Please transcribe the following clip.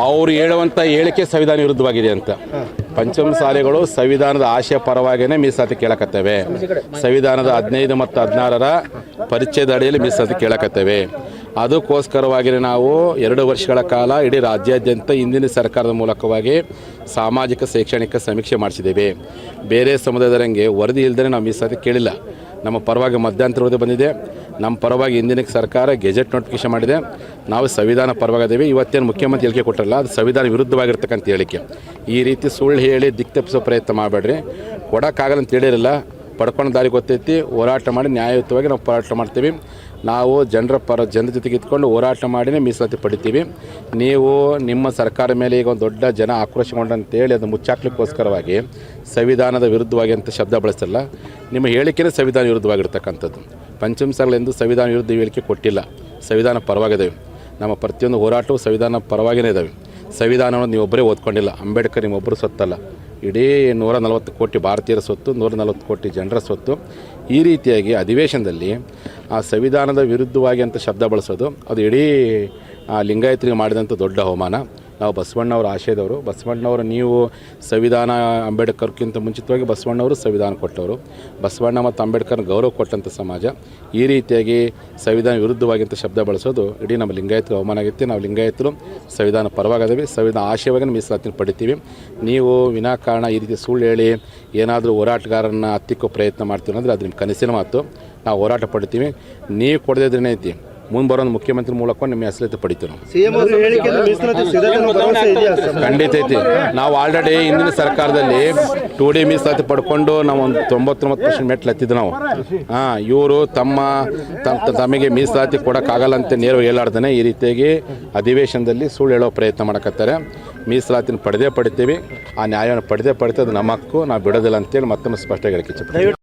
ಅವರು ಹೇಳುವಂಥ ಹೇಳಿಕೆ ಸಂವಿಧಾನ ವಿರುದ್ಧವಾಗಿದೆ ಅಂತ. ಪಂಚಮಸಾಲಿಗಳು ಸಂವಿಧಾನದ ಆಶಯ ಪರವಾಗಿಯೇ ಮೀಸಲಾತಿ ಕೇಳಕತ್ತೇವೆ. ಸಂವಿಧಾನದ 15 ಮತ್ತು 16ರ ಪರಿಚ್ಛೇದ ಅಡಿಯಲ್ಲಿ ಮೀಸಲಾತಿ ಕೇಳಕತ್ತೇವೆ. ಅದಕ್ಕೋಸ್ಕರವಾಗಿ ನಾವು 2 ವರ್ಷಗಳ ಕಾಲ ಇಡೀ ರಾಜ್ಯಾದ್ಯಂತ ಹಿಂದಿನ ಸರ್ಕಾರದ ಮೂಲಕವಾಗಿ ಸಾಮಾಜಿಕ ಶೈಕ್ಷಣಿಕ ಸಮೀಕ್ಷೆ ಮಾಡಿಸಿದ್ದೇವೆ. ಬೇರೆ ಸಮುದಾಯದವರಂಗೆ ವರದಿ ಇಲ್ಲದೇ ನಾವು ಮೀಸಲಾತಿ ಕೇಳಿಲ್ಲ. ನಮ್ಮ ಪರವಾಗಿ ಮಧ್ಯಂತರ ವರದಿ ಬಂದಿದೆ. ನಮ್ಮ ಪರವಾಗಿ ಹಿಂದಿನ ಸರ್ಕಾರ ಗೆಜೆಟ್ ನೋಟಿಫಿಕೇಶನ್ ಮಾಡಿದೆ. ನಾವು ಸಂವಿಧಾನ ಪರವಾಗಿದ್ದೇವೆ. ಇವತ್ತೇನು ಮುಖ್ಯಮಂತ್ರಿ ಹೇಳಿಕೆ ಕೊಟ್ಟರಲ್ಲ, ಅದು ಸಂವಿಧಾನ ವಿರುದ್ಧವಾಗಿರ್ತಕ್ಕಂಥ ಹೇಳಿಕೆ. ಈ ರೀತಿ ಸುಳ್ಳು ಹೇಳಿ ದಿಕ್ಕು ತಪ್ಪಿಸೋ ಪ್ರಯತ್ನ ಮಾಡಬೇಡ್ರಿ. ಕೊಡೋಕ್ಕಾಗಲ್ಲ ಅಂತ ಹೇಳಿರಲ್ಲ, ಪಡ್ಕೊಂಡು ದಾರಿ ಗೊತ್ತೈತಿ. ಹೋರಾಟ ಮಾಡಿ ನ್ಯಾಯಯುತವಾಗಿ ನಾವು ಹೋರಾಟ ಮಾಡ್ತೀವಿ. ನಾವು ಜನರ ಜೊತೆಗೆ ಇದ್ಕೊಂಡು ಹೋರಾಟ ಮಾಡಿನೇ ಮೀಸಲಾತಿ ಪಡಿತೀವಿ. ನೀವು ನಿಮ್ಮ ಸರ್ಕಾರ ಮೇಲೆ ಈಗ ಒಂದು ದೊಡ್ಡ ಜನ ಆಕ್ರೋಶಗೊಂಡಂತೇಳಿ ಅದು ಮುಚ್ಚಾಕ್ಲಿಕ್ಕೋಸ್ಕರವಾಗಿ ಸಂವಿಧಾನದ ವಿರುದ್ಧವಾಗಿ ಅಂತ ಶಬ್ದ ಬಳಸಲ್ಲ. ನಿಮ್ಮ ಹೇಳಿಕೆನೇ ಸಂವಿಧಾನ ವಿರುದ್ಧವಾಗಿರ್ತಕ್ಕಂಥದ್ದು. ಪಂಚಮಸಾಲಿಗಳೆಂದು ಸಂವಿಧಾನ ವಿರುದ್ಧ ಹೇಳಿಕೆ ಕೊಟ್ಟಿಲ್ಲ. ಸಂವಿಧಾನ ಪರವಾಗಿದ್ದಾವೆ. ನಮ್ಮ ಪ್ರತಿಯೊಂದು ಹೋರಾಟವು ಸಂವಿಧಾನ ಪರವಾಗಿಯೇ ಇದ್ದಾವೆ. ಸಂವಿಧಾನವನ್ನು ನೀವೊಬ್ಬರೇ ಓದ್ಕೊಂಡಿಲ್ಲ. ಅಂಬೇಡ್ಕರ್ ನಿಮ್ಮೊಬ್ಬರು ಸೊತ್ತಲ್ಲ. ಇಡೀ 140 ಕೋಟಿ ಭಾರತೀಯರ ಸ್ವತ್ತು, 140 ಕೋಟಿ ಜನರ ಸ್ವತ್ತು. ಈ ರೀತಿಯಾಗಿ ಅಧಿವೇಶನದಲ್ಲಿ ಆ ಸಂವಿಧಾನದ ವಿರುದ್ಧವಾಗಿ ಅಂತ ಶಬ್ದ ಬಳಸೋದು ಅದು ಇಡೀ ಲಿಂಗಾಯತರಿಗೆ ಮಾಡಿದಂಥ ದೊಡ್ಡ ಅವಮಾನ. ನಾವು ಬಸವಣ್ಣವರ ಆಶಯದವರು. ಬಸವಣ್ಣವರು ನೀವು ಸಂವಿಧಾನ ಅಂಬೇಡ್ಕರ್ಗಿಂತ ಮುಂಚಿತವಾಗಿ ಬಸವಣ್ಣವರು ಸಂವಿಧಾನ ಕೊಟ್ಟವರು. ಬಸವಣ್ಣ ಮತ್ತು ಅಂಬೇಡ್ಕರ್ ಗೌರವ ಕೊಟ್ಟಂಥ ಸಮಾಜ. ಈ ರೀತಿಯಾಗಿ ಸಂವಿಧಾನ ವಿರುದ್ಧವಾಗಿ ಅಂತ ಶಬ್ದ ಬಳಸೋದು ಇಡೀ ನಮ್ಮ ಲಿಂಗಾಯತರು ಅವಮಾನ ಆಗುತ್ತೆ. ನಾವು ಲಿಂಗಾಯತರು ಸಂವಿಧಾನ ಪರವಾಗಿದ್ದೀವಿ. ಸಂವಿಧಾನ ಆಶಯವಾಗಿ ಮೀಸಲಾತಿನ ಪಡಿತೀವಿ. ನೀವು ವಿನಾಕಾರಣ ಈ ರೀತಿ ಸುಳ್ಳು ಹೇಳಿ ಏನಾದರೂ ಹೋರಾಟಗಾರರನ್ನ ಹತ್ತಿಕ್ಕೋ ಪ್ರಯತ್ನ ಮಾಡ್ತೀವಿ ಅಂದರೆ ಅದು ನಿಮ್ಮ ಕನಸಿನ ಮಾತು. ನಾವು ಹೋರಾಟ ಪಡ್ತೀವಿ. ನೀವು ಕೊಡದಿದ್ರೇ ಐತಿ ಮುಂದೆ ಬರೋ ಮುಖ್ಯಮಂತ್ರಿ ಮೂಲಕ ನಿಮ್ಮ ಹೆಸರು ಪಡಿತೀವಿ ನಾವು. ಖಂಡಿತ ಐತಿ. ನಾವು ಆಲ್ರೆಡಿ ಹಿಂದಿನ ಸರ್ಕಾರದಲ್ಲಿ 2D ಮೀಸಲಾತಿ ಪಡ್ಕೊಂಡು ನಾವು ಒಂದು 99% ಮೆಟ್ಲು ಹತ್ತಿದ್ದು ನಾವು. ಇವರು ತಮಗೆ ಮೀಸಲಾತಿ ಕೊಡೋಕ್ಕಾಗಲ್ಲ ಅಂತ ನೇರವಾಗಿ ಹೇಳಾರ್ದೇ ಈ ರೀತಿಯಾಗಿ ಅಧಿವೇಶನದಲ್ಲಿ ಸುಳ್ಳು ಹೇಳೋ ಪ್ರಯತ್ನ ಮಾಡಕತ್ತಾರೆ. ಮೀಸಲಾತಿನ ಪಡೆದೇ ಪಡಿತೀವಿ. ಆ ನ್ಯಾಯವನ್ನು ಪಡೆದೇ ಅದು ನಮ್ಮ ಹಕ್ಕು. ನಾವು ಬಿಡೋದಿಲ್ಲ ಅಂತೇಳಿ ಮತ್ತೊಮ್ಮೆ ಸ್ಪಷ್ಟವಾಗಿ ಹೇಳಿಕೆ.